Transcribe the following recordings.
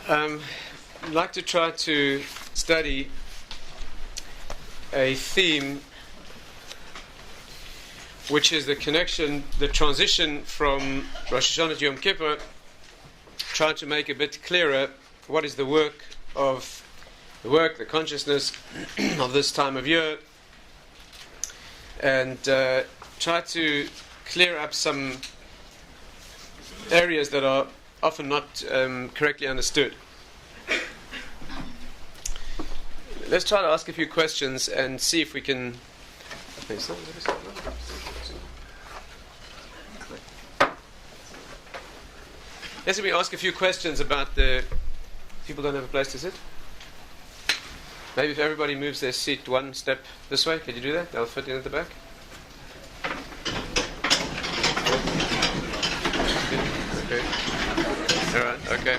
I'd like to try to study a theme which is the connection, the transition from Rosh Hashanah to Yom Kippur, trying to make a bit clearer what is the consciousness of this time of year, and try to clear up some areas that are often not correctly understood. Let's try to ask a few questions and see if we can. Let's ask a few questions about the. People don't have a place to sit. Maybe if everybody moves their seat one step this way, can you do that? They'll fit in at the back. Okay. All right. Okay.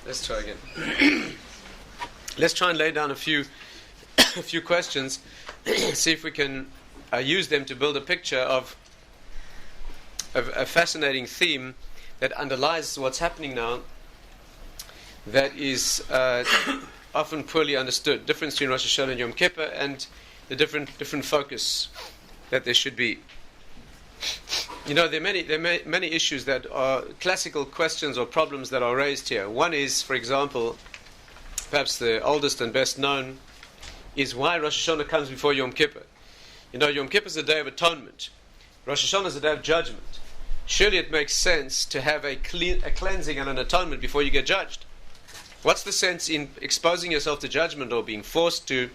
Let's try again. Let's try and lay down a few questions, see if we can use them to build a picture of a fascinating theme that underlies what's happening now, that is often poorly understood. Difference between Rosh Hashanah and Yom Kippur, and the different focus that there should be. You know, there are many issues that are classical questions or problems that are raised here. One is, for example, perhaps the oldest and best known, is why Rosh Hashanah comes before Yom Kippur. You know, Yom Kippur is a day of atonement. Rosh Hashanah is a day of judgment. Surely it makes sense to have a cleansing and an atonement before you get judged. What's the sense in exposing yourself to judgment or being forced to,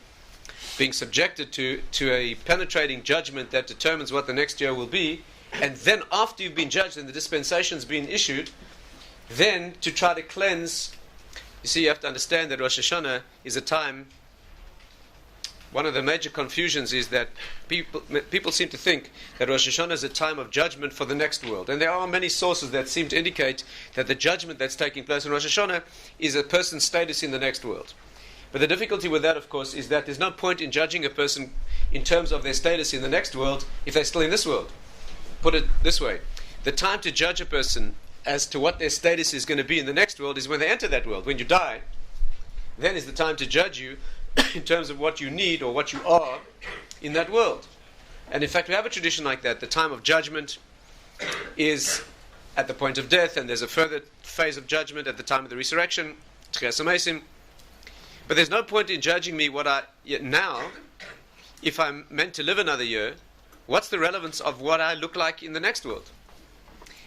being subjected to a penetrating judgment that determines what the next year will be, and then after you've been judged and the dispensation's been issued, then to try to cleanse? You see, you have to understand that Rosh Hashanah is a time. One of the major confusions is that people seem to think that Rosh Hashanah is a time of judgment for the next world. And there are many sources that seem to indicate that the judgment that's taking place in Rosh Hashanah is a person's status in the next world. But the difficulty with that, of course, is that there's no point in judging a person in terms of their status in the next world if they're still in this world. Put it this way: the time to judge a person as to what their status is going to be in the next world is when they enter that world. When you die, then is the time to judge you in terms of what you need or what you are in that world. And in fact, we have a tradition like that. The time of judgment is at the point of death, and there's a further phase of judgment at the time of the resurrection. But there's no point in judging me now, if I'm meant to live another year. What's the relevance of what I look like in the next world?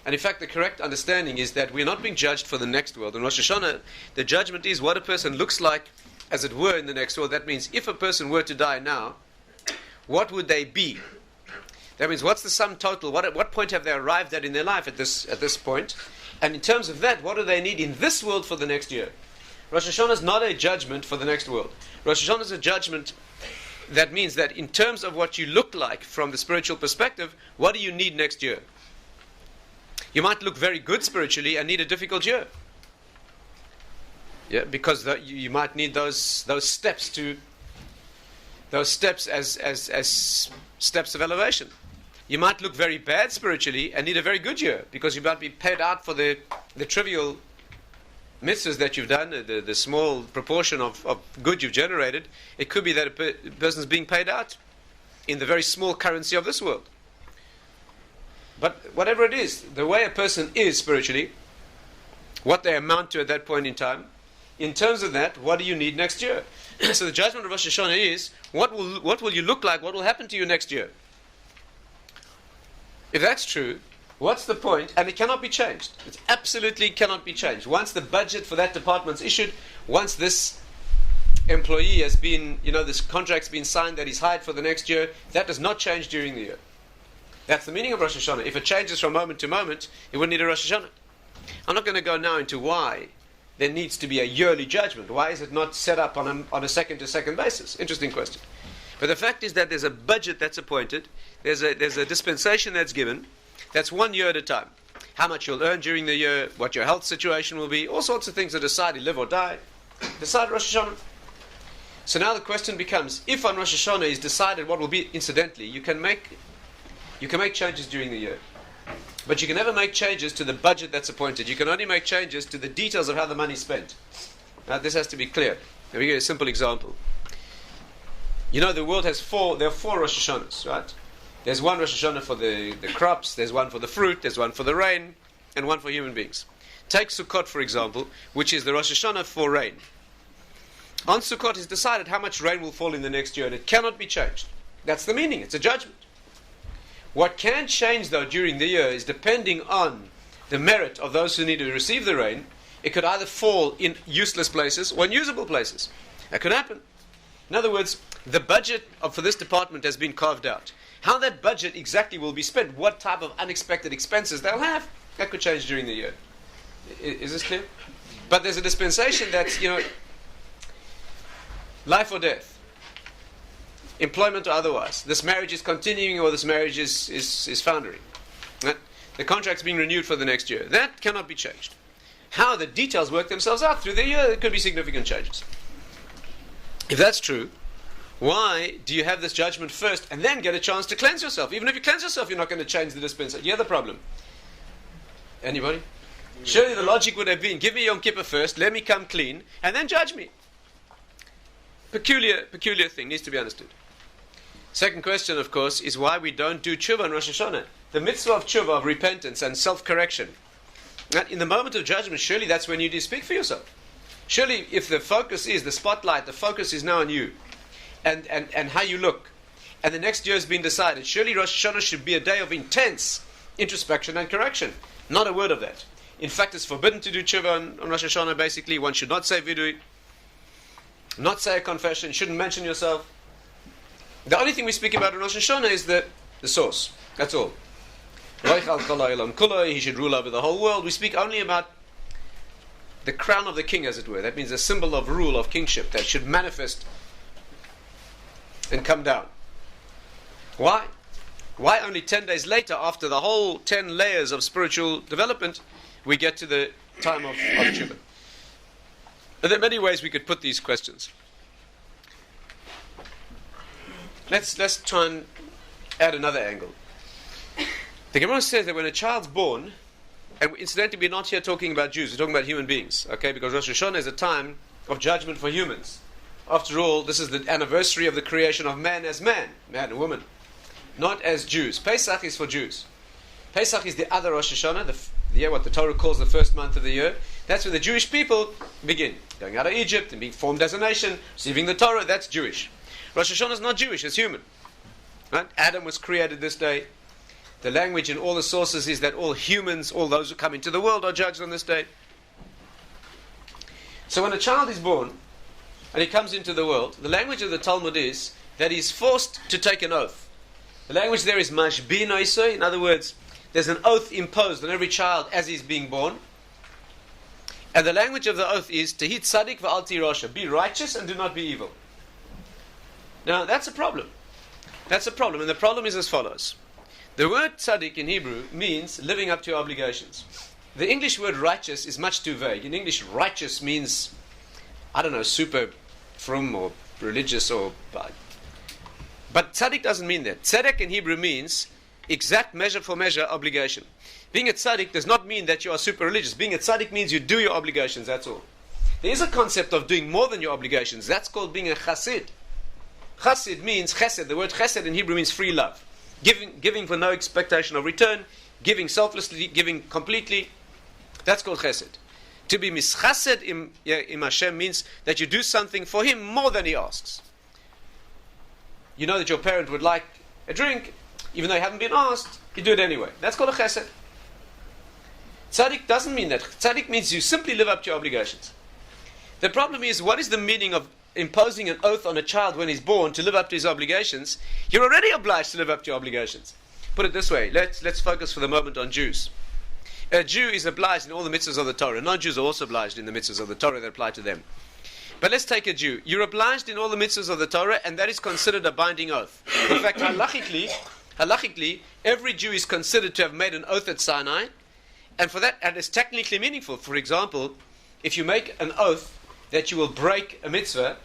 And in fact, the correct understanding is that we're not being judged for the next world. In Rosh Hashanah, the judgment is what a person looks like, as it were, in the next world. That means if a person were to die now, what would they be? That means what's the sum total? At what point have they arrived at in their life at this point? And in terms of that, what do they need in this world for the next year? Rosh Hashanah is not a judgment for the next world. Rosh Hashanah is a judgment. That means that in terms of what you look like from the spiritual perspective, what do you need next year? You might look very good spiritually and need a difficult year. Yeah, because you might need those steps as steps of elevation. You might look very bad spiritually and need a very good year, because you might be paid out for the trivial mitzvahs that you've done, the small proportion of good you've generated. It could be that a person's being paid out in the very small currency of this world. But whatever it is, the way a person is spiritually, what they amount to at that point in time, in terms of that, what do you need next year? So the judgment of Rosh Hashanah is, what will you look like? What will happen to you next year? If that's true, what's the point? And it cannot be changed. It absolutely cannot be changed. Once the budget for that department's issued, once this employee has been, this contract's been signed that he's hired for the next year, that does not change during the year. That's the meaning of Rosh Hashanah. If it changes from moment to moment, it wouldn't need a Rosh Hashanah. I'm not going to go now into why there needs to be a yearly judgment. Why is it not set up on a second-to-second basis? Interesting question. But the fact is that there's a budget that's appointed, there's a dispensation that's given, that's 1 year at a time. How much you'll earn during the year, what your health situation will be, all sorts of things are decided, live or die. Decide Rosh Hashanah. So now the question becomes, if on Rosh Hashanah is decided what will be, incidentally, you can make changes during the year. But you can never make changes to the budget that's appointed. You can only make changes to the details of how the money is spent. Now, this has to be clear. Let me give you a simple example. The world has there are 4 Rosh Hashanahs, right? There's one Rosh Hashanah for the crops, there's one for the fruit, there's one for the rain, and one for human beings. Take Sukkot, for example, which is the Rosh Hashanah for rain. On Sukkot is decided how much rain will fall in the next year, and it cannot be changed. That's the meaning. It's a judgment. What can change, though, during the year is depending on the merit of those who need to receive the rain. It could either fall in useless places or in usable places. That could happen. In other words, the budget for this department has been carved out. How that budget exactly will be spent, what type of unexpected expenses they'll have, that could change during the year. Is this clear? But there's a dispensation that's, life or death. Employment or otherwise. This marriage is continuing or this marriage is foundering. Right? The contract's being renewed for the next year. That cannot be changed. How the details work themselves out through the year, there could be significant changes. If that's true, why do you have this judgment first and then get a chance to cleanse yourself? Even if you cleanse yourself, you're not going to change the dispensation. You have the problem. Anybody? Surely the logic would have been, give me Yom Kippur first, let me come clean, and then judge me. Peculiar thing, needs to be understood. Second question, of course, is why we don't do tshuva on Rosh Hashanah. The mitzvah of tshuva, of repentance and self-correction. In the moment of judgment, surely that's when you do speak for yourself. Surely if the focus is, the spotlight, the focus is now on you, and how you look, and the next year has been decided, surely Rosh Hashanah should be a day of intense introspection and correction. Not a word of that. In fact, it's forbidden to do tshuva on Rosh Hashanah, basically. One should not say vidui, not say a confession, shouldn't mention yourself. The only thing we speak about in Rosh Hashanah is the source. That's all. He should rule over the whole world. We speak only about the crown of the king, as it were. That means a symbol of rule, of kingship, that should manifest and come down. Why? Why only 10 days later, after the whole 10 layers of spiritual development, we get to the time of tshuva? And there are many ways we could put these questions. Let's try and add another angle. The Gemara says that when a child's born, and incidentally we're not here talking about Jews, we're talking about human beings, okay? Because Rosh Hashanah is a time of judgment for humans. After all, this is the anniversary of the creation of man as man and woman, not as Jews. Pesach is for Jews. Pesach is the other Rosh Hashanah, what the Torah calls the first month of the year. That's where the Jewish people begin. Going out of Egypt and being formed as a nation, receiving the Torah, that's Jewish. Rosh Hashanah is not Jewish, it's human. Right? Adam was created this day. The language in all the sources is that all humans, all those who come into the world, are judged on this day. So when a child is born and he comes into the world, the language of the Talmud is that he's forced to take an oath. The language there is mashbi noisoi. In other words, there's an oath imposed on every child as he's being born. And the language of the oath is Tehi tzaddik v'al ti rasha. Be righteous and do not be evil. Now that's a problem. That's a problem. And the problem is as follows. The word tzaddik in Hebrew means living up to obligations. The English word righteous is much too vague. In English, righteous means, super frum or religious or... But tzaddik doesn't mean that. Tzedek in Hebrew means exact measure for measure obligation. Being a tzaddik does not mean that you are super religious. Being a tzaddik means you do your obligations, that's all. There is a concept of doing more than your obligations. That's called being a chassid. Chassid means chesed. The word chesed in Hebrew means free love. Giving for no expectation of return, giving selflessly, giving completely. That's called chesed. To be mischased im Hashem means that you do something for Him more than He asks. You know that your parent would like a drink, even though you haven't been asked, you do it anyway. That's called a chesed. Tzaddik doesn't mean that. Tzaddik means you simply live up to your obligations. The problem is, what is the meaning of imposing an oath on a child when he's born to live up to his obligations? You're already obliged to live up to your obligations. Put it this way, let's focus for the moment on Jews. A Jew is obliged in all the mitzvahs of the Torah. Non-Jews are also obliged in the mitzvahs of the Torah that apply to them. But let's take a Jew. You're obliged in all the mitzvahs of the Torah, and that is considered a binding oath. In fact, halachically, every Jew is considered to have made an oath at Sinai, and for that, and it's technically meaningful. For example, if you make an oath that you will break a mitzvah,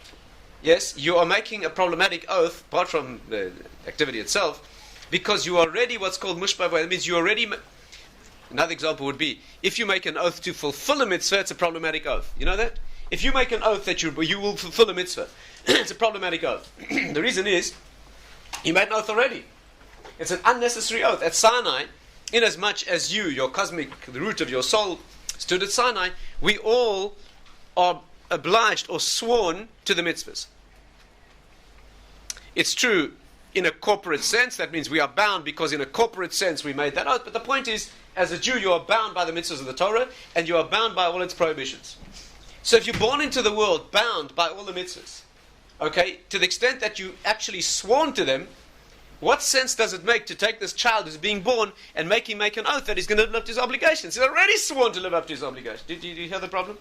yes, you are making a problematic oath, apart from the activity itself, because you are already what's called mushbah. That means you already... Another example would be, if you make an oath to fulfill a mitzvah, it's a problematic oath. You know that? If you make an oath that you will fulfill a mitzvah, it's a problematic oath. The reason is, you made an oath already. It's an unnecessary oath. At Sinai, inasmuch as you, your cosmic, the root of your soul, stood at Sinai, we all are obliged or sworn to the mitzvahs. It's true in a corporate sense. That means we are bound because in a corporate sense we made that oath. But the point is, as a Jew, you are bound by the mitzvahs of the Torah, and you are bound by all its prohibitions. So if you're born into the world bound by all the mitzvahs, okay, to the extent that you actually sworn to them, what sense does it make to take this child who's being born and make him make an oath that he's going to live up to his obligations? He's already sworn to live up to his obligations. Did you hear the problem?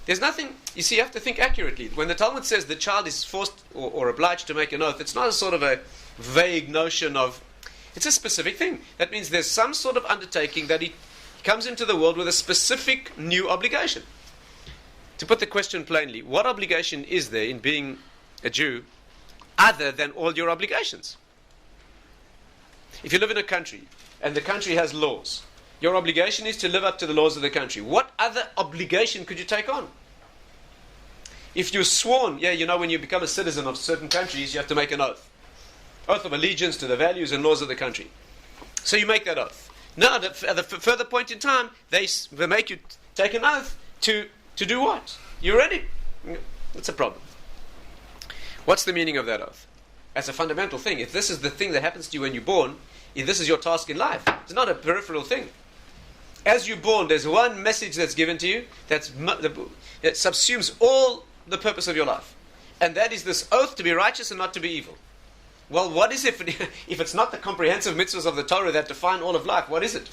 There's nothing, you see, you have to think accurately. When the Talmud says the child is forced or obliged to make an oath, it's not a sort of a vague notion of, it's a specific thing. That means there's some sort of undertaking that he comes into the world with a specific new obligation. To put the question plainly, what obligation is there in being a Jew other than all your obligations? If you live in a country and the country has laws, your obligation is to live up to the laws of the country. What other obligation could you take on? If you're sworn, you know, when you become a citizen of certain countries, you have to make an oath. Oath of allegiance to the values and laws of the country. So you make that oath. Now, at a further point in time, they make you take an oath to do what? You're ready. That's a problem. What's the meaning of that oath? That's a fundamental thing. If this is the thing that happens to you when you're born, if this is your task in life, it's not a peripheral thing. As you're born, there's one message that's given to you that subsumes all the purpose of your life. And that is this oath to be righteous and not to be evil. Well, what is it if it's not the comprehensive mitzvahs of the Torah that define all of life? What is it?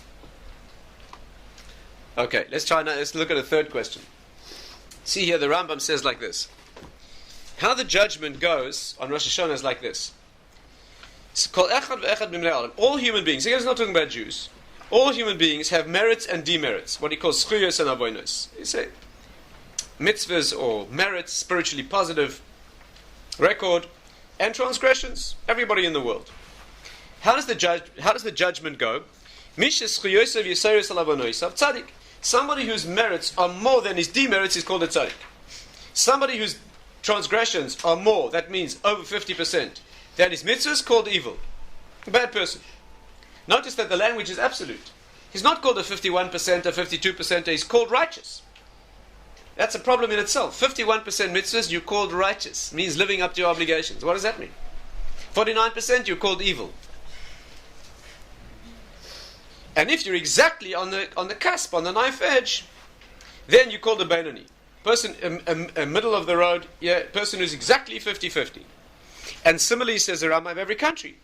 Okay, let's look at a third question. See here, the Rambam says like this. How the judgment goes on Rosh Hashanah is like this. All human beings, again, it's not talking about Jews, all human beings have merits and demerits, what he calls schuyos and avonos. You say mitzvahs or merits, spiritually positive record, and transgressions. Everybody in the world. How does the judgment go? Somebody whose merits are more than his demerits is called a tzaddik. Somebody whose transgressions are more, that means over 50%, than his mitzvahs, called evil. A bad person. Notice that the language is absolute. He's not called a 51%, a 52%, he's called righteous. That's a problem in itself. 51% mitzvahs, you're called righteous. Means living up to your obligations. What does that mean? 49%, you're called evil. And if you're exactly on the cusp, on the knife edge, then you're called a Beinoni. Person, a middle of the road, person who's exactly 50-50. And similarly, says the Rambam, of every country.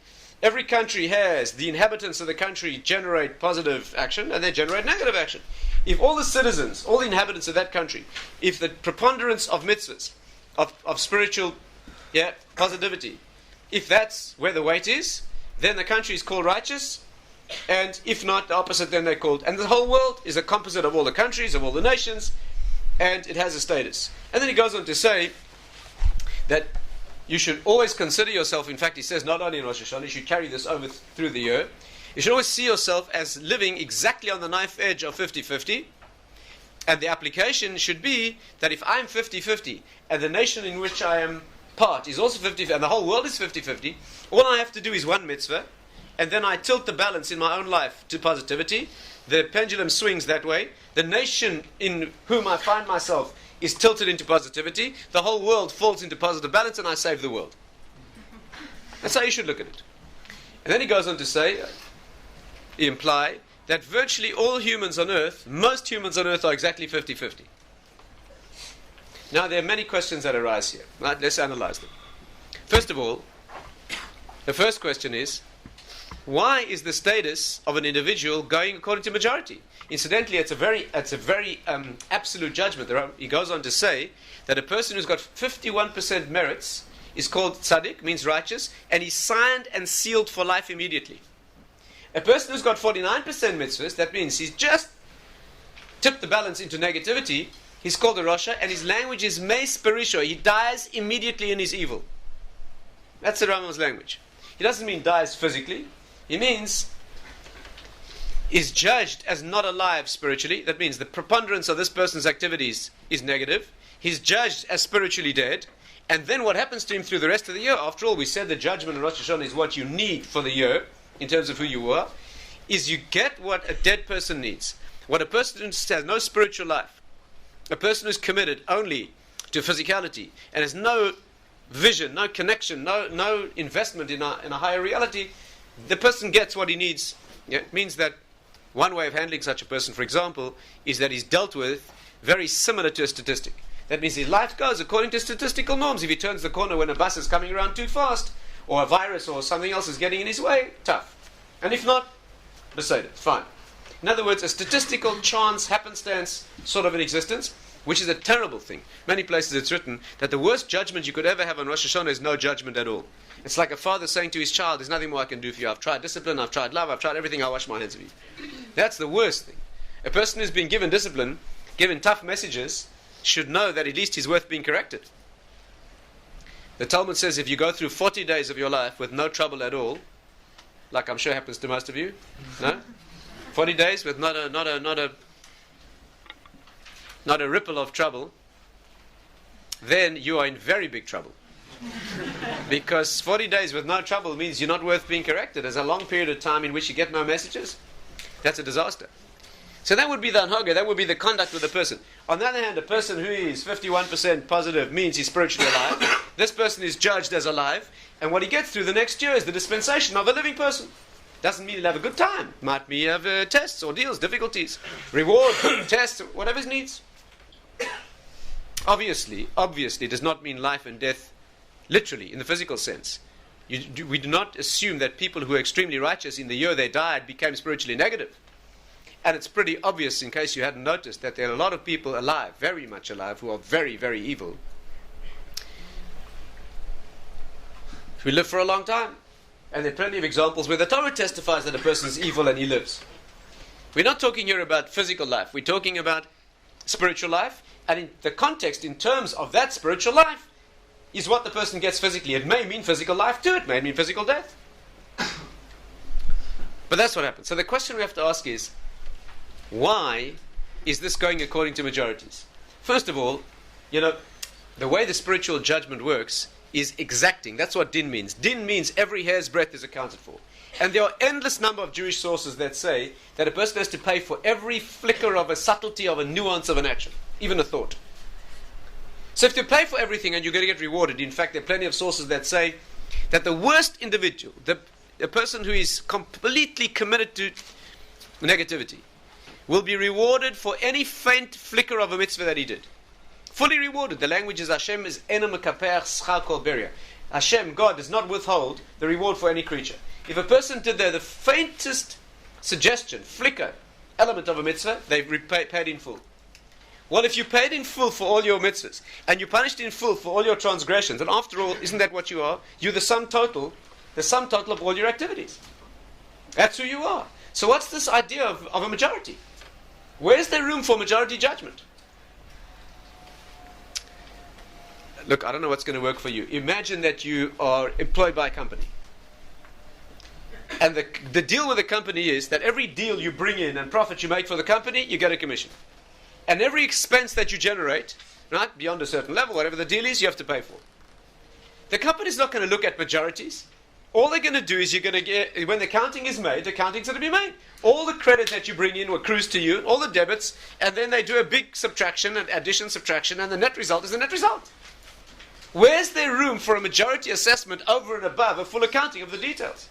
Every country has, the inhabitants of the country generate positive action, and they generate negative action. If all the citizens, all the inhabitants of that country, if the preponderance of mitzvahs, of spiritual positivity, if that's where the weight is, then the country is called righteous, and if not, the opposite, then they're called. And the whole world is a composite of all the countries, of all the nations, and it has a status. And then he goes on to say that you should always consider yourself, in fact he says not only in Rosh Hashanah, you should carry this over through the year, you should always see yourself as living exactly on the knife edge of 50-50, and the application should be that if I'm 50-50, and the nation in which I am part is also 50-50, and the whole world is 50-50, all I have to do is one mitzvah, and then I tilt the balance in my own life to positivity, the pendulum swings that way, the nation in whom I find myself is tilted into positivity, the whole world falls into positive balance, and I save the world. That's how you should look at it. And then he goes on to say, imply, that virtually all humans on earth, most humans on earth are exactly 50-50. Now, there are many questions that arise here. Right? Let's analyze them. First of all, the first question is, why is the status of an individual going according to majority? Incidentally, it's a very absolute judgment. He goes on to say that a person who's got 51% merits is called tzaddik, means righteous, and he's signed and sealed for life immediately. A person who's got 49% mitzvahs, that means he's just tipped the balance into negativity, he's called a Rasha, and his language is meis perisho. He dies immediately in his evil. That's the Rambam's language. He doesn't mean dies physically. He means is judged as not alive spiritually. That means the preponderance of this person's activities is negative. He's judged as spiritually dead. And then what happens to him through the rest of the year, after all, we said the judgment in Rosh Hashanah is what you need for the year, in terms of who you are, is you get what a dead person needs. What a person who has no spiritual life, a person who's committed only to physicality, and has no vision, no connection, no investment in a higher reality, the person gets what he needs. Yeah, it means that one way of handling such a person, for example, is that he's dealt with very similar to a statistic. That means his life goes according to statistical norms. If he turns the corner when a bus is coming around too fast, or a virus or something else is getting in his way, tough. And if not, beside it, fine. In other words, a statistical chance, happenstance sort of an existence, which is a terrible thing. Many places it's written that the worst judgment you could ever have on Rosh Hashanah is no judgment at all. It's like a father saying to his child, there's nothing more I can do for you. I've tried discipline, I've tried love, I've tried everything, I'll wash my hands of you. That's the worst thing. A person who's been given discipline, given tough messages, should know that at least he's worth being corrected. The Talmud says if you go through 40 days of your life with no trouble at all, like I'm sure happens to most of you, no? 40 days with not a ripple of trouble, then you are in very big trouble. Because 40 days with no trouble means you're not worth being corrected. There's a long period of time in which you get no messages. That's a disaster. So that would be the anhaga, that would be the conduct of the person. On the other hand, a person who is 51% positive means he's spiritually alive. This person is judged as alive, and what he gets through the next year is the dispensation of a living person. Doesn't mean he'll have a good time. Might mean he'll have tests, ordeals, difficulties, reward, tests, whatever he needs. Obviously does not mean life and death literally, in the physical sense. We do not assume that people who are extremely righteous in the year they died became spiritually negative. And it's pretty obvious, in case you hadn't noticed, that there are a lot of people alive, very much alive, who are very, very evil, who live for a long time. And there are plenty of examples where the Torah testifies that a person is evil and he lives. We're not talking here about physical life. We're talking about spiritual life. And in the context, in terms of that spiritual life, is what the person gets physically. It may mean physical life too. It may mean physical death. But that's what happens. So the question we have to ask is, why is this going according to majorities? First of all, the way the spiritual judgment works is exacting. That's what din means. Din means every hair's breadth is accounted for. And there are endless number of Jewish sources that say that a person has to pay for every flicker of a subtlety, of a nuance of an action, even a thought. So if you pay for everything and you're going to get rewarded, in fact, there are plenty of sources that say that the worst individual, the person who is completely committed to negativity, will be rewarded for any faint flicker of a mitzvah that he did. Fully rewarded. The language is Hashem is ena mekaper schar kol beria. Hashem, God, does not withhold the reward for any creature. If a person did the faintest suggestion, flicker, element of a mitzvah, they've paid in full. Well, if you paid in full for all your mitzvahs, and you punished in full for all your transgressions, and after all, isn't that what you are? You're the sum total of all your activities. That's who you are. So what's this idea of a majority? Where's there room for majority judgment? Look, I don't know what's going to work for you. Imagine that you are employed by a company. And the deal with the company is that every deal you bring in and profit you make for the company, you get a commission. And every expense that you generate, right, beyond a certain level, whatever the deal is, you have to pay for. The company is not going to look at majorities. all they're going to do is you're going to get, when the counting is made, the counting's going to be made. All the credit that you bring in accrues to you, all the debits, and then they do a big subtraction and addition, subtraction, and the net result is the net result. Where's there room for a majority assessment over and above a full accounting of the details?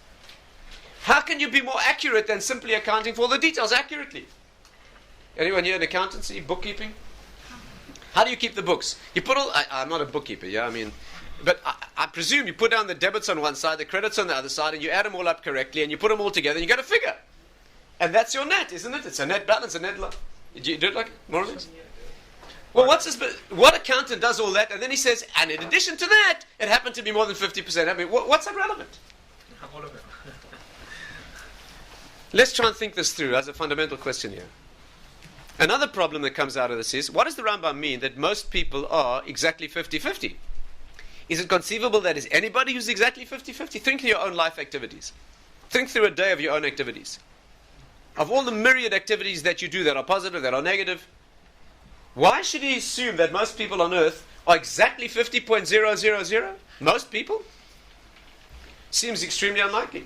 How can you be more accurate than simply accounting for all the details accurately? Anyone here in accountancy, bookkeeping? How do you keep the books? You put all, I'm not a bookkeeper, yeah, I mean, but I presume you put down the debits on one side, the credits on the other side, and you add them all up correctly, and you put them all together, and you get a figure. And that's your net, isn't it? It's a net balance, a net line. Do you do it like more or less? Well, what accountant does all that, and then he says, and in addition to that, it happened to be more than 50%. I mean, what's that relevant? All of it. Let's try and think this through as a fundamental question here. Another problem that comes out of this is, what does the Rambam mean that most people are exactly 50-50? Is it conceivable that is anybody who's exactly 50-50? Think through your own life activities. Think through a day of your own activities. Of all the myriad activities that you do that are positive, that are negative, why should he assume that most people on earth are exactly 50.000? Most people? Seems extremely unlikely.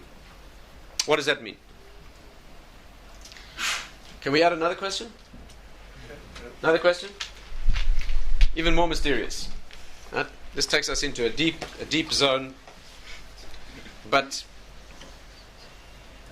What does that mean? Can we add another question? Another question? Even more mysterious. This takes us into a deep zone. But,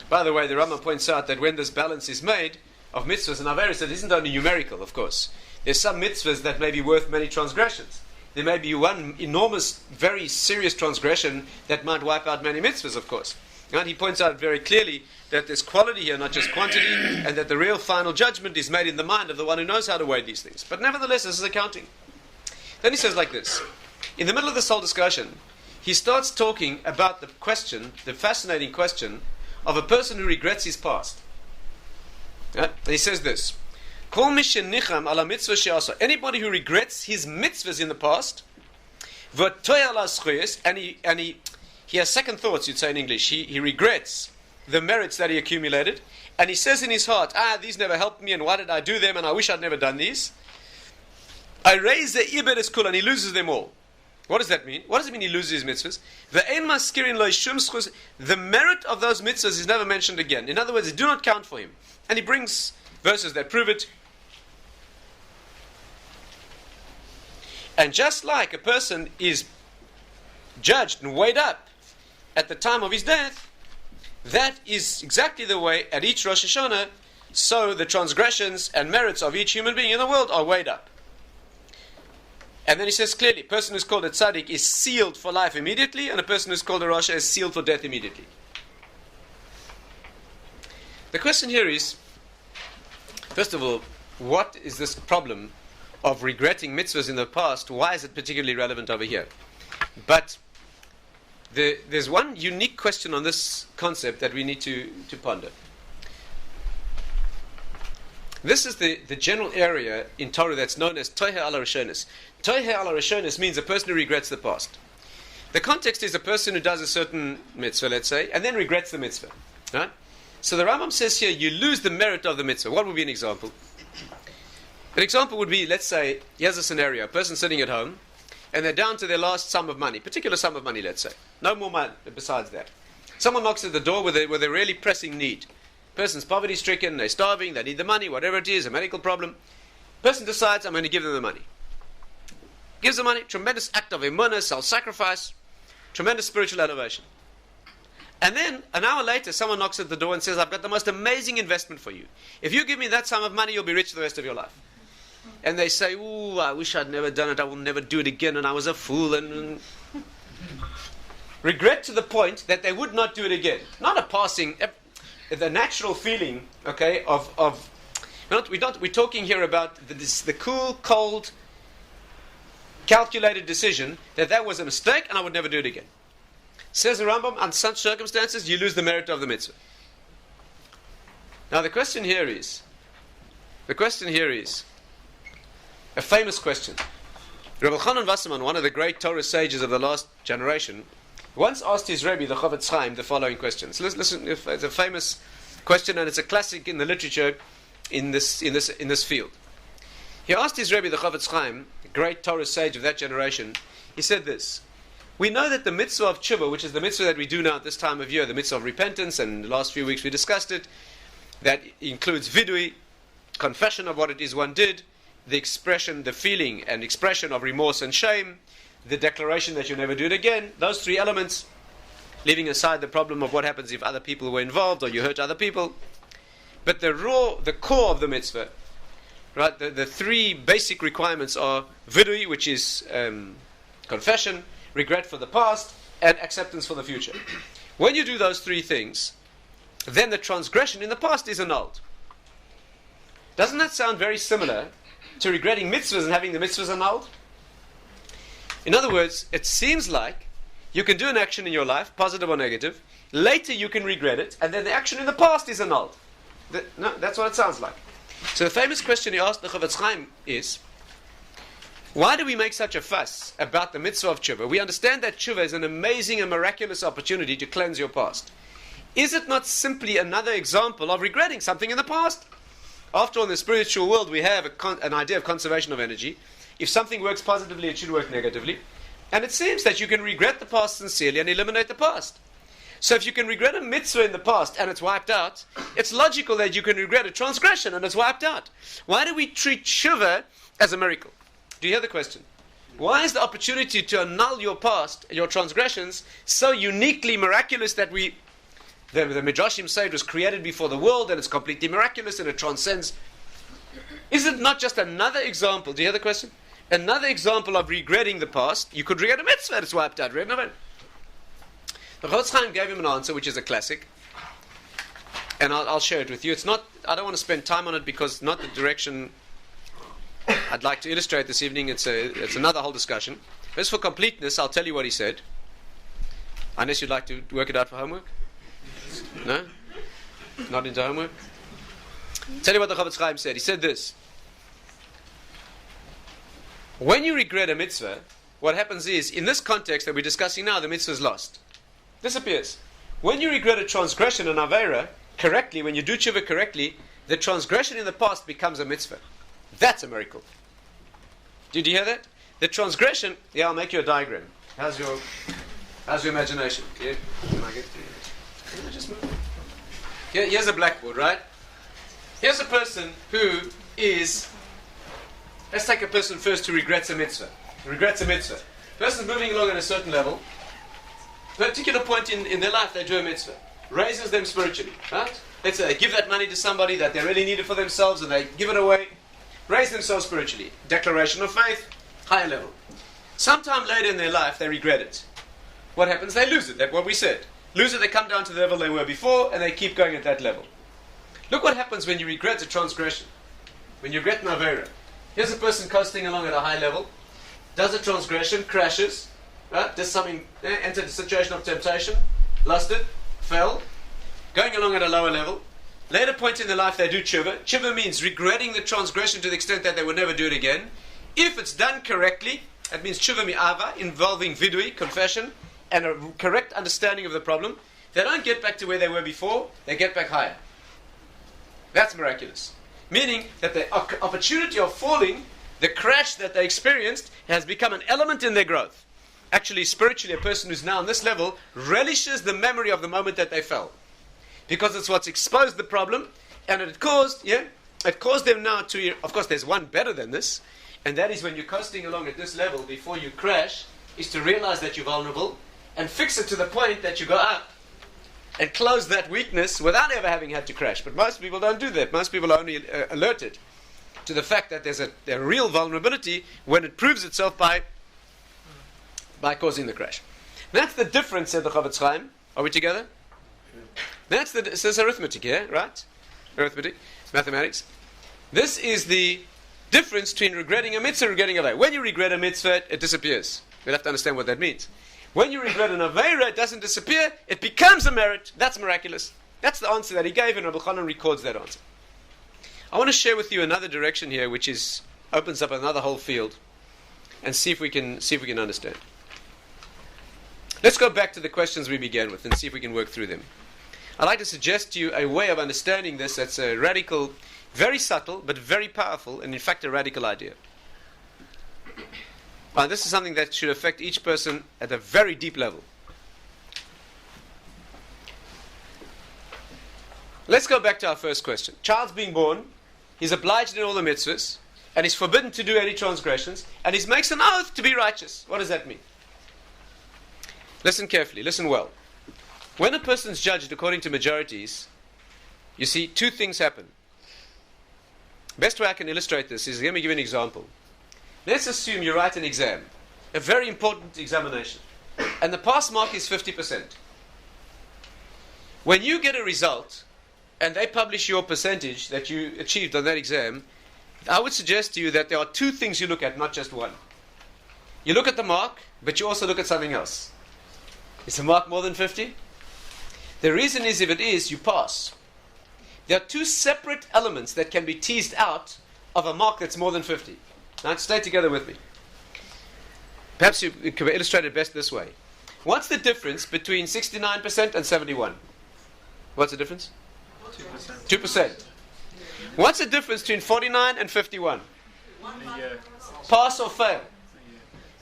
by the way, the Rambam points out that when this balance is made of mitzvahs and averos, it isn't only numerical, of course. There's some mitzvahs that may be worth many transgressions. There may be one enormous, very serious transgression that might wipe out many mitzvahs, of course. And he points out very clearly that there's quality here, not just quantity, and that the real final judgment is made in the mind of the one who knows how to weigh these things. But nevertheless, this is accounting. Then he says like this. In the middle of this whole discussion, he starts talking about the question, the fascinating question, of a person who regrets his past. And he says this. Anybody who regrets his mitzvahs in the past, and he has second thoughts, you'd say in English. He regrets the merits that he accumulated, and he says in his heart, these never helped me, and why did I do them, and I wish I'd never done these. I raise the ibedes kul, and he loses them all. What does that mean? What does it mean he loses his mitzvahs? The merit of those mitzvahs is never mentioned again. In other words, they do not count for him. And he brings verses that prove it. And just like a person is judged and weighed up at the time of his death, that is exactly the way at each Rosh Hashanah, so the transgressions and merits of each human being in the world are weighed up. And then he says clearly, a person who's called a tzaddik is sealed for life immediately, and a person who's called a rasha is sealed for death immediately. The question here is, first of all, what is this problem of regretting mitzvahs in the past? Why is it particularly relevant over here? But there's one unique question on this concept that we need to ponder. This is the general area in Torah that's known as Tohe ala Rishonis. Tohe ala Rishonis means a person who regrets the past. The context is a person who does a certain mitzvah, let's say, and then regrets the mitzvah. Right? So the Rambam says here, you lose the merit of the mitzvah. What would be an example? An example would be, let's say, here's a scenario. A person sitting at home, and they're down to their last sum of money, particular sum of money, let's say. No more money besides that. Someone knocks at the door with a really pressing need. Person's poverty-stricken, they're starving, they need the money, whatever it is, a medical problem. Person decides, I'm going to give them the money. Gives the money, tremendous act of emunah, self-sacrifice, tremendous spiritual elevation. And then, an hour later, someone knocks at the door and says, I've got the most amazing investment for you. If you give me that sum of money, you'll be rich the rest of your life. And they say, ooh, I wish I'd never done it, I will never do it again, and I was a fool, and regret to the point that they would not do it again. Not a passing... the natural feeling, okay, we're talking here about the cool, cold, calculated decision that was a mistake and I would never do it again. Says the Rambam, under such circumstances, you lose the merit of the mitzvah. Now the question here is a famous question. Rabbi Chanan Wasserman, one of the great Torah sages of the last generation, once asked his Rebbe, the Chofetz Chaim, the following question. So listen, it's a famous question, and it's a classic in the literature in this field. He asked his Rebbe, the Chofetz Chaim, the great Torah sage of that generation. He said this: We know that the mitzvah of tshuva, which is the mitzvah that we do now at this time of year, the mitzvah of repentance, and the last few weeks we discussed it, that includes vidui, confession of what it is one did, the expression, the feeling and expression of remorse and shame, the declaration that you never do it again, those three elements, leaving aside the problem of what happens if other people were involved or you hurt other people. But the core of the mitzvah, right, the three basic requirements are vidui, which is confession, regret for the past, and acceptance for the future. When you do those three things, then the transgression in the past is annulled. Doesn't that sound very similar to regretting mitzvahs and having the mitzvahs annulled? In other words, it seems like you can do an action in your life, positive or negative, later you can regret it, and then the action in the past is annulled. No, that's what it sounds like. So the famous question he asked the Chavetz Chaim is, why do we make such a fuss about the mitzvah of tshuva? We understand that tshuva is an amazing and miraculous opportunity to cleanse your past. Is it not simply another example of regretting something in the past? After all, in the spiritual world, we have an idea of conservation of energy. If something works positively, it should work negatively. And it seems that you can regret the past sincerely and eliminate the past. So if you can regret a mitzvah in the past and it's wiped out, it's logical that you can regret a transgression and it's wiped out. Why do we treat tshuva as a miracle? Do you hear the question? Why is the opportunity to annul your past, your transgressions, so uniquely miraculous that the Majorities say it was created before the world and it's completely miraculous and it transcends? Is it not just another example? Do you hear the question? Another example of regretting the past. You could regret a mitzvah that's wiped out. Right? The Chavetz Chaim gave him an answer, which is a classic, and I'll share it with you. It's not. I don't want to spend time on it because it's not the direction I'd like to illustrate this evening. It's another whole discussion. Just for completeness, I'll tell you what he said. Unless you'd like to work it out for homework. No? Not into homework? Tell you what the Chavetz Chaim said. He said this. When you regret a mitzvah, what happens is, in this context that we're discussing now, the mitzvah is lost. Disappears. When you regret a transgression, an aveira, correctly, when you do tshuva correctly, the transgression in the past becomes a mitzvah. That's a miracle. Did you hear that? The transgression, yeah, I'll make you a diagram. How's your imagination? Yeah? Can I just move? Here's a blackboard, right? Here's a person who is, let's take a person first who regrets a mitzvah. Person's moving along at a certain level. Particular point in their life, they do a mitzvah. Raises them spiritually, right? Let's say they give that money to somebody that they really need it for themselves and they give it away. Raise themselves spiritually. Declaration of faith, higher level. Sometime later in their life, they regret it. What happens? They lose it. That's what we said. Lose it, they come down to the level they were before, and they keep going at that level. Look what happens when you regret a transgression. When you regret an aveira. Here's a person coasting along at a high level, does a transgression, crashes, right? Does something, entered a situation of temptation, lusted, fell, going along at a lower level. Later point in their life they do tshuva. Tshuva means regretting the transgression to the extent that they would never do it again. If it's done correctly, that means tshuva mi'ava, involving vidui, confession, and a correct understanding of the problem. They don't get back to where they were before, they get back higher. That's miraculous. Meaning that the opportunity of falling, the crash that they experienced, has become an element in their growth. Actually, spiritually, a person who's now on this level relishes the memory of the moment that they fell. Because it's what's exposed the problem, and it caused them now to, of course there's one better than this, and that is when you're coasting along at this level before you crash, is to realize that you're vulnerable, and fix it to the point that you go up, and close that weakness without ever having had to crash. But most people don't do that. Most people are only alerted to the fact that there's a real vulnerability when it proves itself by causing the crash. That's the difference, said the Chavetz Chaim. Are we together? So it's arithmetic here, right? Arithmetic, mathematics. This is the difference between regretting a mitzvah and regretting a aveira. When you regret a mitzvah, it disappears. We'll have to understand what that means. When you regret an aveira, it doesn't disappear, it becomes a merit. That's miraculous. That's the answer that he gave, and Rabbi Chanan records that answer. I want to share with you another direction here, which opens up another whole field, and see if we can understand. Let's go back to the questions we began with and see if we can work through them. I'd like to suggest to you a way of understanding this that's a radical, very subtle, but very powerful, and in fact a radical idea. And this is something that should affect each person at a very deep level. Let's go back to our first question. Child's being born, he's obliged in all the mitzvahs, and he's forbidden to do any transgressions, and he makes an oath to be righteous. What does that mean? Listen carefully, listen well. When a person's judged according to majorities, you see two things happen. Best way I can illustrate this is, let me give you an example. Let's assume you write an exam, a very important examination, and the pass mark is 50%. When you get a result, and they publish your percentage that you achieved on that exam, I would suggest to you that there are two things you look at, not just one. You look at the mark, but you also look at something else. Is the mark more than 50? The reason is, if it is, you pass. There are two separate elements that can be teased out of a mark that's more than 50. Now, stay together with me. Perhaps you can illustrate it best this way. What's the difference between 69% and 71? What's the difference? 2%. What's the difference between 49 and 51? Pass or fail.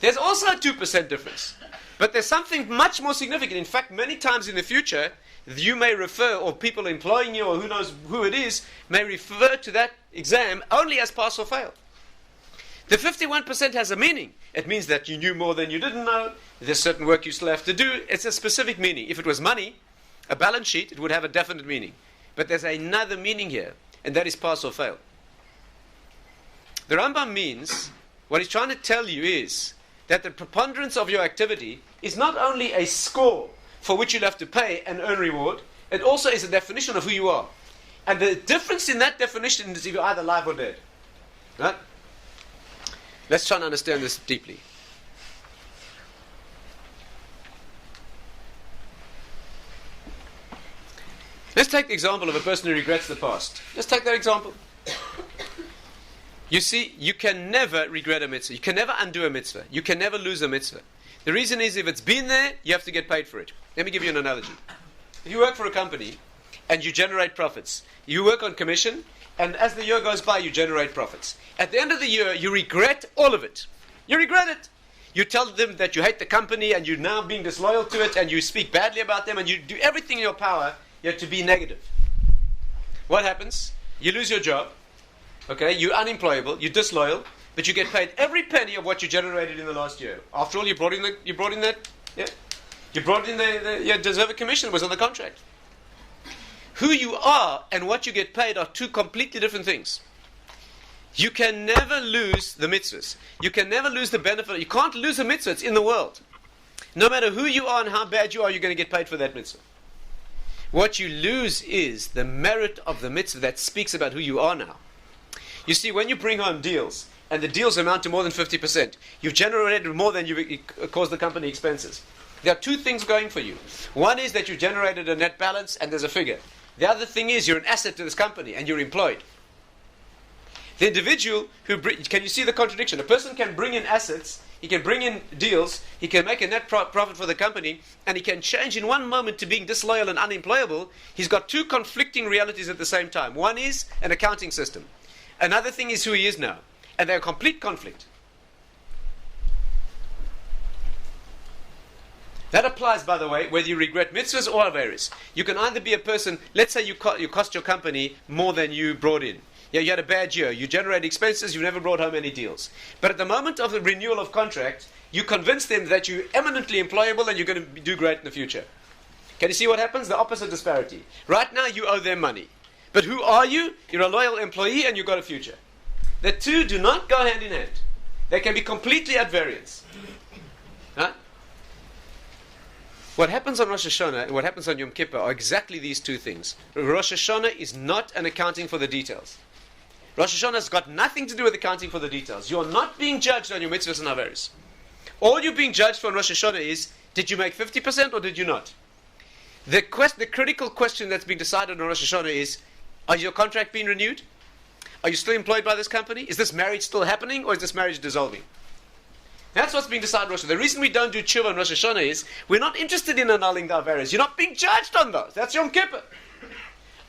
There's also a 2% difference. But there's something much more significant. In fact, many times in the future, you may refer, or people employing you, or who knows who it is, may refer to that exam only as pass or fail. The 51% has a meaning. It means that you knew more than you didn't know. There's certain work you still have to do. It's a specific meaning. If it was money, a balance sheet, it would have a definite meaning. But there's another meaning here, and that is pass or fail. The Rambam means, what he's trying to tell you is that the preponderance of your activity is not only a score for which you'll have to pay and earn reward, it also is a definition of who you are. And the difference in that definition is if you're either alive or dead. Right? Let's try and understand this deeply. Let's take the example of a person who regrets the past. Let's take that example. You see, you can never regret a mitzvah. You can never undo a mitzvah. You can never lose a mitzvah. The reason is, if it's been there, you have to get paid for it. Let me give you an analogy. If you work for a company and you generate profits, you work on commission, and as the year goes by, you generate profits. At the end of the year, you regret all of it. You regret it. You tell them that you hate the company and you're now being disloyal to it, and you speak badly about them, and you do everything in your power yet to be negative. What happens? You lose your job. Okay, you're unemployable, you're disloyal, but you get paid every penny of what you generated in the last year. After all, you brought in the deserved commission. It was on the contract. Who you are and what you get paid are two completely different things. You can never lose the mitzvahs. You can never lose the benefit. You can't lose a mitzvah. It's in the world. No matter who you are and how bad you are, you're going to get paid for that mitzvah. What you lose is the merit of the mitzvah that speaks about who you are now. You see, when you bring home deals, and the deals amount to more than 50%, you've generated more than you caused the company expenses. There are two things going for you. One is that you generated a net balance and there's a figure. The other thing is you're an asset to this company and you're employed. The individual who can you see the contradiction? A person can bring in assets, he can bring in deals, he can make a net profit for the company, and he can change in one moment to being disloyal and unemployable. He's got two conflicting realities at the same time. One is an accounting system. Another thing is who he is now. And they're a complete conflict. That applies, by the way, whether you regret mitzvahs or avaris. You can either be a person, let's say you cost your company more than you brought in. Yeah, you had a bad year. You generate expenses. You never brought home any deals. But at the moment of the renewal of contract, you convince them that you're eminently employable and you're going to do great in the future. Can you see what happens? The opposite disparity. Right now, you owe them money. But who are you? You're a loyal employee and you've got a future. The two do not go hand in hand. They can be completely at variance. Huh? What happens on Rosh Hashanah and what happens on Yom Kippur are exactly these two things. Rosh Hashanah is not an accounting for the details. Rosh Hashanah has got nothing to do with accounting for the details. You are not being judged on your mitzvahs and avaris. All you're being judged for on Rosh Hashanah is, did you make 50% or did you not? The critical question that's being decided on Rosh Hashanah is, is your contract being renewed? Are you still employed by this company? Is this marriage still happening or is this marriage dissolving? That's what's being decided on Rosh Hashanah. The reason we don't do tshuva on Rosh Hashanah is we're not interested in annulling the avaris. You're not being judged on those. That's Yom Kippur.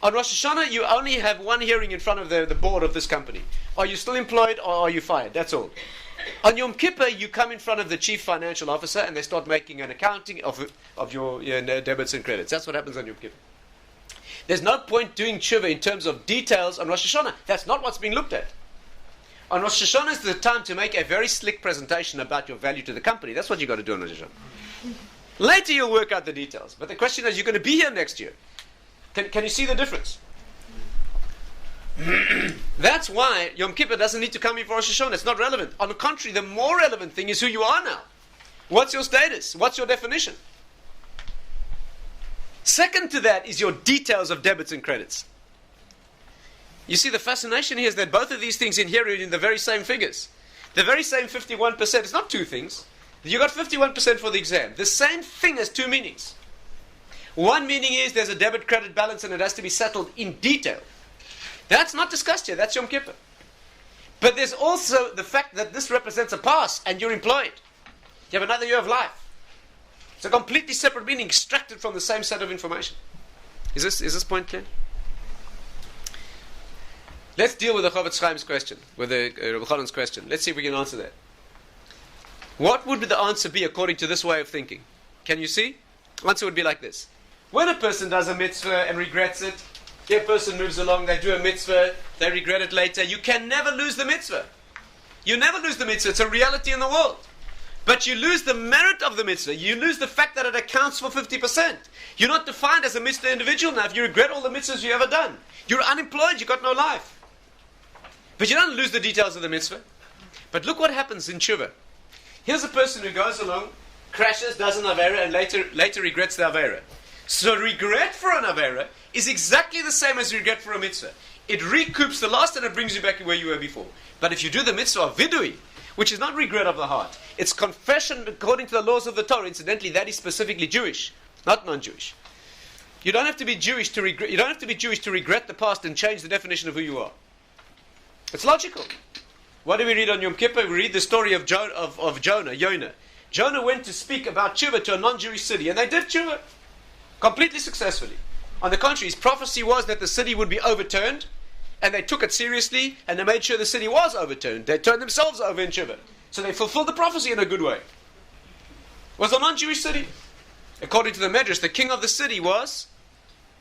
On Rosh Hashanah, you only have one hearing in front of the board of this company. Are you still employed or are you fired? That's all. On Yom Kippur, you come in front of the chief financial officer and they start making an accounting of your debits and credits. That's what happens on Yom Kippur. There's no point doing tshuva in terms of details on Rosh Hashanah. That's not what's being looked at. On Rosh Hashanah is the time to make a very slick presentation about your value to the company. That's what you've got to do on Rosh Hashanah. Later you'll work out the details. But the question is, you're going to be here next year. Can you see the difference? That's why Yom Kippur doesn't need to come in for Rosh Hashanah. It's not relevant. On the contrary, the more relevant thing is who you are now. What's your status? What's your definition? Second to that is your details of debits and credits. You see, the fascination here is that both of these things inherit in the very same figures. The very same 51%. It's not two things. You got 51% for the exam. The same thing has two meanings. One meaning is there's a debit-credit balance and it has to be settled in detail. That's not discussed here. That's Yom Kippur. But there's also the fact that this represents a pass and you're employed. You have another year of life. It's a completely separate meaning extracted from the same set of information. Is this point clear? Let's deal with the Chavetz Chaim's question, with the Rabbi Chanan's question. Let's see if we can answer that. What would the answer be according to this way of thinking? Can you see? The answer would be like this. When a person does a mitzvah and regrets it, the person moves along, they do a mitzvah, they regret it later. You can never lose the mitzvah. You never lose the mitzvah. It's a reality in the world. But you lose the merit of the mitzvah. You lose the fact that it accounts for 50%. You're not defined as a mitzvah individual now if you regret all the mitzvahs you've ever done. You're unemployed. You've got no life. But you don't lose the details of the mitzvah. But look what happens in tshuva. Here's a person who goes along, crashes, does an avera, and later regrets the avera. So regret for an avera is exactly the same as regret for a mitzvah. It recoups the loss and it brings you back where you were before. But if you do the mitzvah of vidui, which is not regret of the heart, it's confession according to the laws of the Torah. Incidentally, that is specifically Jewish, not non-Jewish. You don't have to be Jewish to regret. You don't have to be Jewish to regret the past and change the definition of who you are. It's logical. What do we read on Yom Kippur? We read the story of Jonah. Jonah went to speak about tshuva to a non-Jewish city, and they did tshuva completely successfully. On the contrary, his prophecy was that the city would be overturned, and they took it seriously, and they made sure the city was overturned. They turned themselves over in tshuva. So they fulfilled the prophecy in a good way. It was a non-Jewish city. According to the Medrash, the king of the city was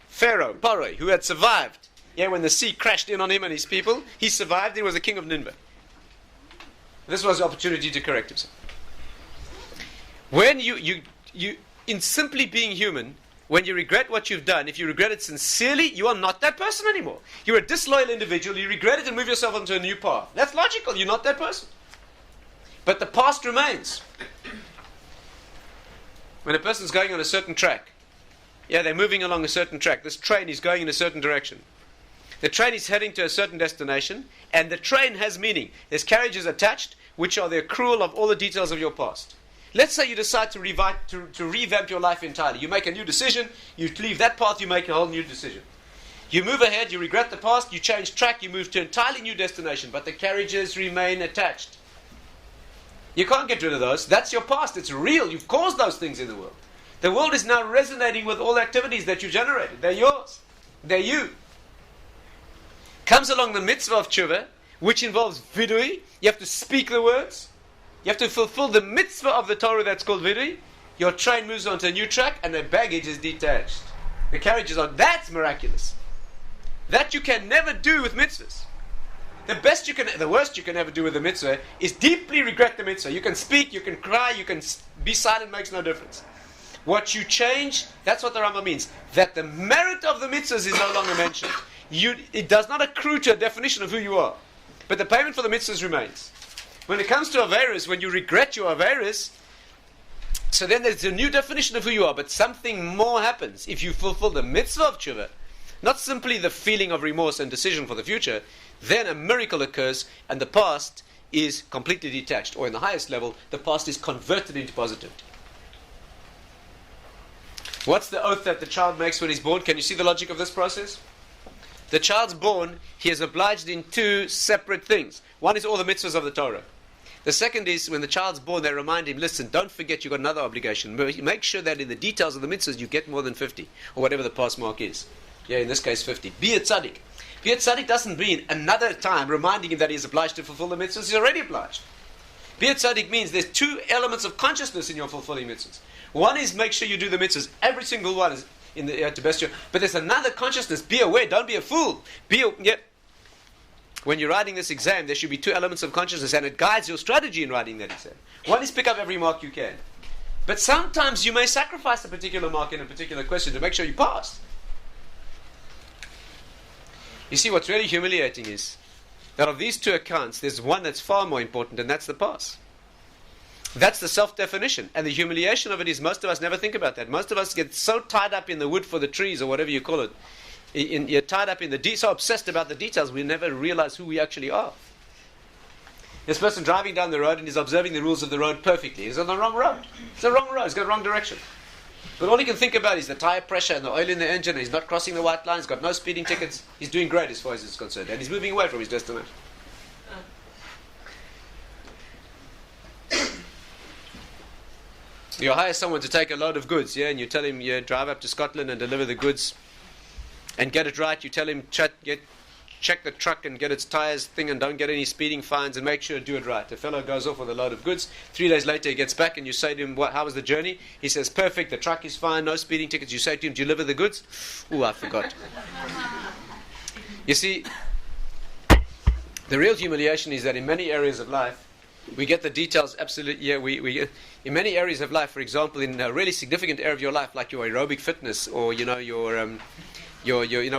Pharaoh, Paroi, who had survived. Yeah, when the sea crashed in on him and his people, he survived. He was the king of Nineveh. This was the opportunity to correct himself. When you in simply being human, when you regret what you've done, if you regret it sincerely, you are not that person anymore. You're a disloyal individual. You regret it and move yourself onto a new path. That's logical. You're not that person. But the past remains. When a person's going on a certain track, they're moving along a certain track. This train is going in a certain direction. The train is heading to a certain destination, and the train has meaning. There's carriages attached, which are the accrual of all the details of your past. Let's say you decide to revamp your life entirely. You make a new decision, you leave that path, you make a whole new decision. You move ahead, you regret the past, you change track, you move to an entirely new destination, but the carriages remain attached. You can't get rid of those. That's your past. It's real. You've caused those things in the world. The world is now resonating with all activities that you generated. They're yours. They're you. Comes along the mitzvah of tshuva, which involves vidui. You have to speak the words. You have to fulfill the mitzvah of the Torah that's called vidui. Your train moves onto a new track and the baggage is detached. The carriage is on. That's miraculous. That you can never do with mitzvahs. The worst you can ever do with a mitzvah is deeply regret the mitzvah. You can speak, you can cry, you can be silent, makes no difference. What you change, that's what the Rambam means. That the merit of the mitzvahs is no longer mentioned. It does not accrue to a definition of who you are. But the payment for the mitzvahs remains. When it comes to averis, when you regret your averis, so then there's a new definition of who you are, but something more happens. If you fulfill the mitzvah of tshuva, not simply the feeling of remorse and decision for the future, then a miracle occurs and the past is completely detached. Or in the highest level, the past is converted into positivity. What's the oath that the child makes when he's born? Can you see the logic of this process? The child's born, he is obliged in two separate things. One is all the mitzvahs of the Torah. The second is when the child's born, they remind him, listen, don't forget you've got another obligation. Make sure that in the details of the mitzvahs you get more than 50, or whatever the pass mark is. Yeah, in this case 50. Be a tzaddik. Be a tzaddik doesn't mean another time reminding him that he is obliged to fulfill the mitzvahs. He's already obliged. Be a tzaddik means there's two elements of consciousness in your fulfilling mitzvahs. One is make sure you do the mitzvahs. Every single one is in the to best your. But there's another consciousness. Be aware. Don't be a fool. When you're writing this exam, there should be two elements of consciousness, and it guides your strategy in writing that exam. One is pick up every mark you can. But sometimes you may sacrifice a particular mark in a particular question to make sure you pass. You see, what's really humiliating is that of these two accounts, there's one that's far more important, and that's the pass. That's the self-definition. And the humiliation of it is most of us never think about that. Most of us get so tied up in the wood for the trees, or whatever you call it. You're tied up in so obsessed about the details, we never realize who we actually are. This person driving down the road and is observing the rules of the road perfectly. He's on the wrong road. It's the wrong road. He's got the wrong direction. But all he can think about is the tire pressure and the oil in the engine. And he's not crossing the white line. He's got no speeding tickets. He's doing great as far as it's concerned. And he's moving away from his destination. You hire someone to take a load of goods, and you tell him, drive up to Scotland and deliver the goods and get it right. You tell him, check the truck and get its tires thing and don't get any speeding fines and make sure to do it right. The fellow goes off with a load of goods. 3 days later he gets back and you say to him, how was the journey? He says, perfect, the truck is fine, no speeding tickets. You say to him, deliver the goods? I forgot. You see, the real humiliation is that in many areas of life, we get the details absolutely, we in many areas of life, for example, in a really significant area of your life, like your aerobic fitness or, your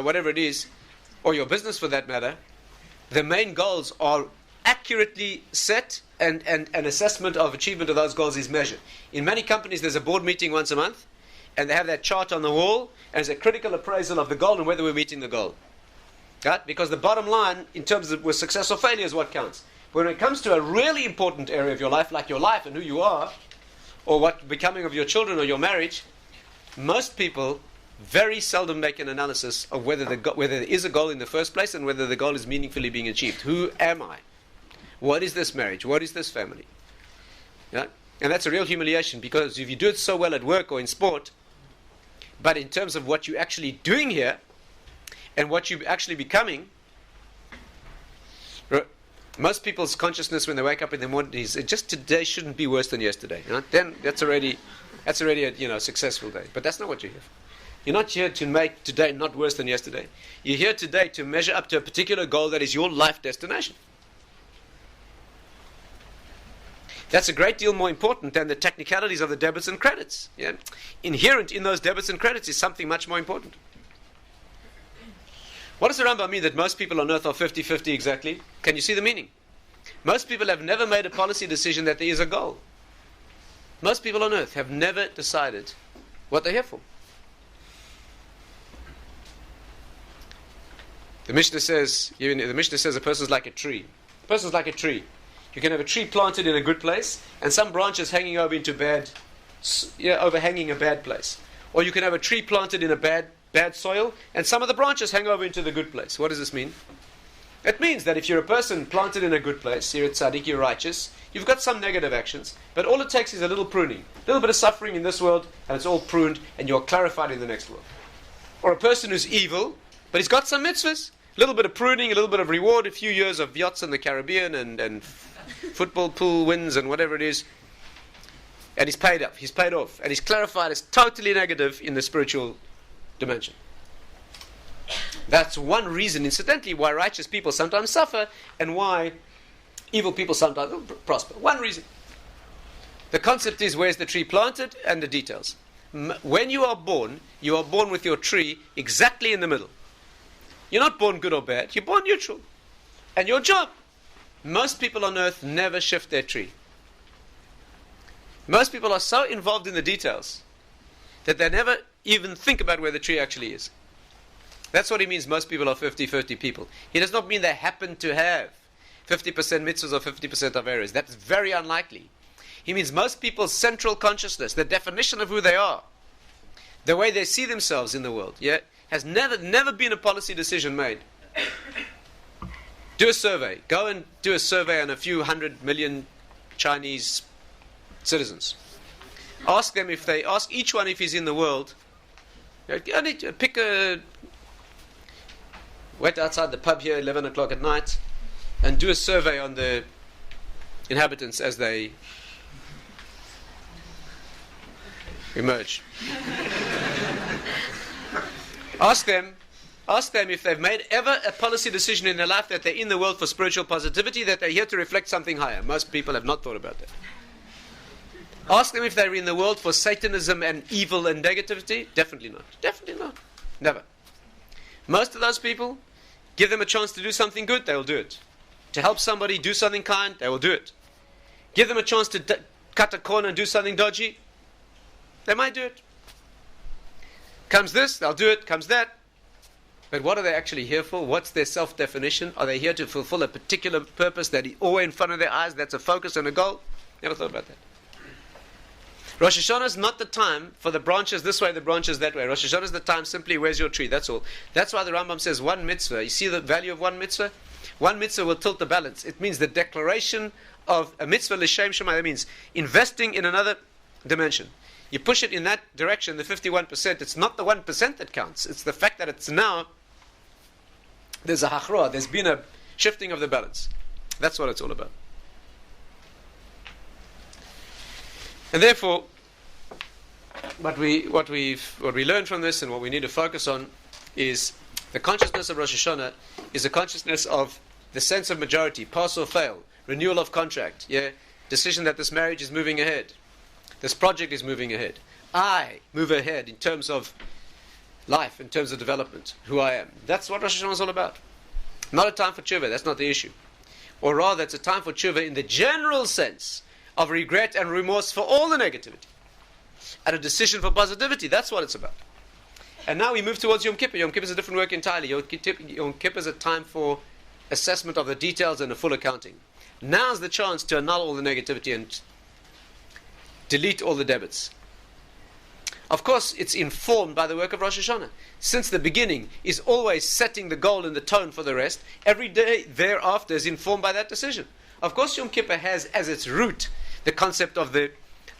whatever it is, or your business for that matter, the main goals are accurately set and an assessment of achievement of those goals is measured. In many companies there's a board meeting once a month and they have that chart on the wall and there's a critical appraisal of the goal and whether we're meeting the goal. Right? Because the bottom line in terms of with success or failure is what counts. But when it comes to a really important area of your life, like your life and who you are, or what becoming of your children or your marriage, most people very seldom make an analysis of whether there is a goal in the first place and whether the goal is meaningfully being achieved. Who am I? What is this marriage? What is this family? Yeah? And that's a real humiliation, because if you do it so well at work or in sport, but in terms of what you're actually doing here and what you're actually becoming, most people's consciousness when they wake up in the morning is just today shouldn't be worse than yesterday. Then that's already a successful day. But that's not what you're here for. You're not here to make today not worse than yesterday. You're here today to measure up to a particular goal that is your life destination. That's a great deal more important than the technicalities of the debits and credits. Yeah? Inherent in those debits and credits is something much more important. What does the Rambam mean that most people on earth are 50-50 exactly? Can you see the meaning? Most people have never made a policy decision that there is a goal. Most people on earth have never decided what they're here for. The Mishnah says a person's like a tree. A person's like a tree. You can have a tree planted in a good place and some branches hanging over into overhanging a bad place. Or you can have a tree planted in a bad soil and some of the branches hang over into the good place. What does this mean? It means that if you're a person planted in a good place, you're a tzaddik, you're righteous, you've got some negative actions, but all it takes is a little pruning, a little bit of suffering in this world, and it's all pruned and you're clarified in the next world. Or a person who's evil, but he's got some mitzvahs, a little bit of pruning, a little bit of reward, a few years of yachts in the Caribbean and football pool wins and whatever it is, and he's paid off, and he's clarified as totally negative in the spiritual dimension. That's one reason, incidentally, why righteous people sometimes suffer and why evil people sometimes prosper. One reason. The concept is, where's the tree planted and the details. When you are born with your tree exactly in the middle. You're not born good or bad, you're born neutral. And your job, most people on earth never shift their tree. Most people are so involved in the details that they never even think about where the tree actually is. That's what he means, most people are 50-50 people. He does not mean they happen to have 50% mitzvahs or 50% of errors. That's very unlikely. He means most people's central consciousness, the definition of who they are, the way they see themselves in the world, has never been a policy decision made. Do a survey. Go and do a survey on a few 100 million Chinese citizens. Ask each one if he's in the world. Wait outside the pub here 11 o'clock at night and do a survey on the inhabitants as they emerge. Ask them if they've made ever a policy decision in their life that they're in the world for spiritual positivity, that they're here to reflect something higher. Most people have not thought about that. Ask them if they're in the world for Satanism and evil and negativity. Definitely not. Definitely not. Never. Most of those people, give them a chance to do something good, they will do it. To help somebody do something kind, they will do it. Give them a chance to cut a corner and do something dodgy, they might do it. Comes this, they'll do it. Comes that. But what are they actually here for? What's their self-definition? Are they here to fulfill a particular purpose that is always in front of their eyes, that's a focus and a goal? Never thought about that. Rosh Hashanah is not the time for the branches this way, the branches that way. Rosh Hashanah is the time simply, where's your tree? That's all. That's why the Rambam says one mitzvah. You see the value of one mitzvah? One mitzvah will tilt the balance. It means the declaration of a mitzvah l'shem shema. That means investing in another dimension. You push it in that direction, the 51%, it's not the 1% that counts. It's the fact that it's now, there's a hachroah, there's been a shifting of the balance. That's what it's all about. And therefore, what we learn from this and what we need to focus on is the consciousness of Rosh Hashanah is a consciousness of the sense of majority, pass or fail, renewal of contract, decision that this marriage is moving ahead, this project is moving ahead. I move ahead in terms of life, in terms of development, who I am. That's what Rosh Hashanah is all about. Not a time for tshuva, that's not the issue. Or rather, it's a time for tshuva in the general sense of regret and remorse for all the negativity. And a decision for positivity, that's what it's about. And now we move towards Yom Kippur. Yom Kippur is a different work entirely. Yom Kippur is a time for assessment of the details and a full accounting. Now's the chance to annul all the negativity and delete all the debits. Of course, it's informed by the work of Rosh Hashanah. Since the beginning is always setting the goal and the tone for the rest, every day thereafter is informed by that decision. Of course, Yom Kippur has as its root the concept of the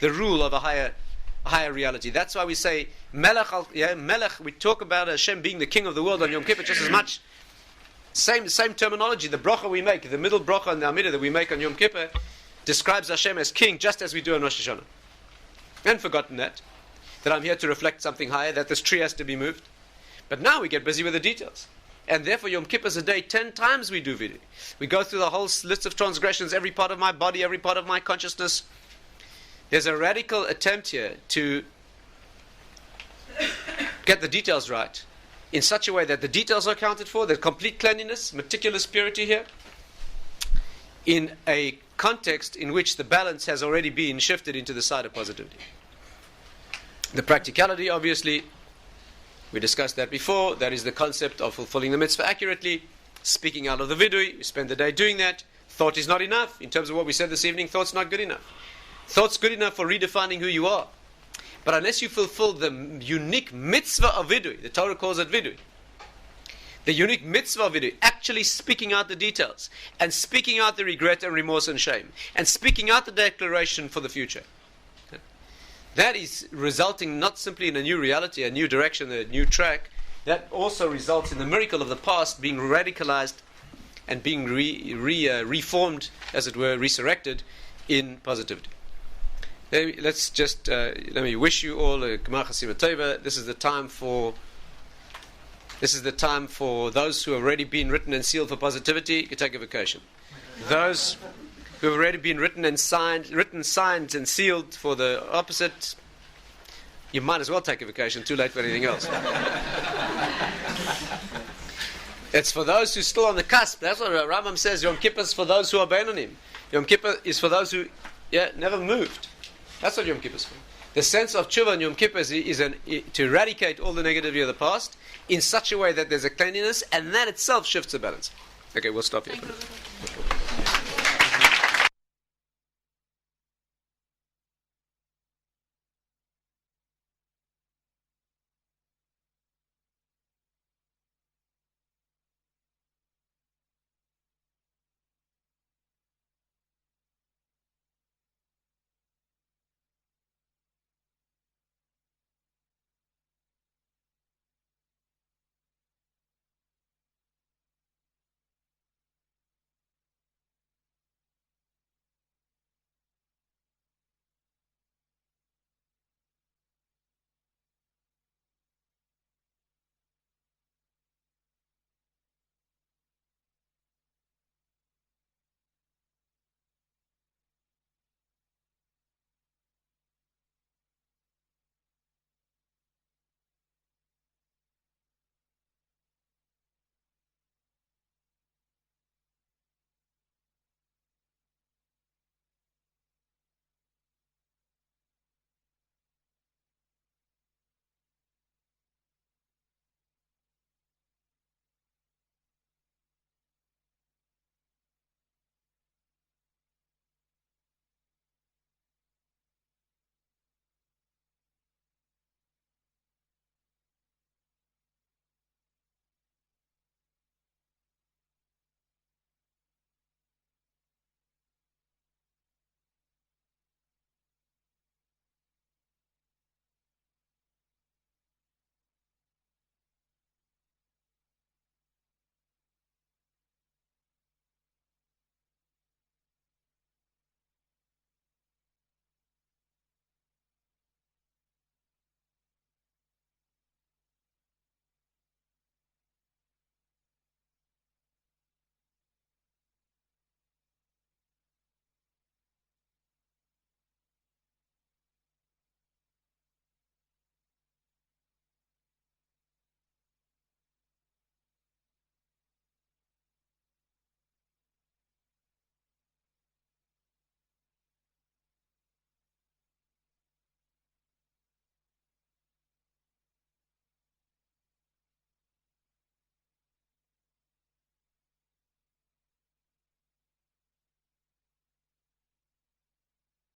rule of a higher reality. That's why we say Melech. Melech. We talk about Hashem being the king of the world on Yom Kippur just as much. Same terminology. The bracha we make, the middle bracha and the Amidah that we make on Yom Kippur, describes Hashem as king just as we do on Rosh Hashanah. And forgotten that I'm here to reflect something higher, that this tree has to be moved. But now we get busy with the details. And therefore Yom Kippur is a day 10 times we do vidui. We go through the whole list of transgressions, every part of my body, every part of my consciousness. There's a radical attempt here to get the details right in such a way that the details are accounted for, there's complete cleanliness, meticulous purity here, in a context in which the balance has already been shifted into the side of positivity. The practicality, obviously, we discussed that before. That is the concept of fulfilling the mitzvah accurately, speaking out of the vidui. We spend the day doing that. Thought is not enough. In terms of what we said this evening, thought's not good enough. Thought's good enough for redefining who you are. But unless you fulfill the unique mitzvah of vidui, the Torah calls it vidui, the unique mitzvah of vidui, actually speaking out the details, and speaking out the regret and remorse and shame, and speaking out the declaration for the future, that is resulting not simply in a new reality, a new direction, a new track. That also results in the miracle of the past being radicalized and being reformed, as it were, resurrected in positivity. Let's just let me wish you all a Gemar Chasima Tova. This is the time for those who have already been written and sealed for positivity. You can take a vacation. Those who have already been written, signed, and sealed for the opposite, you might as well take a vacation. Too late for anything else. It's for those who are still on the cusp. That's what Rambam says. Yom Kippur is for those who are Beinonim. Yom Kippur is for those who never moved. That's what Yom Kippur is for. The sense of tshuva in Yom Kippur is to eradicate all the negativity of the past in such a way that there's a cleanliness, and that itself shifts the balance. Okay, we'll stop here.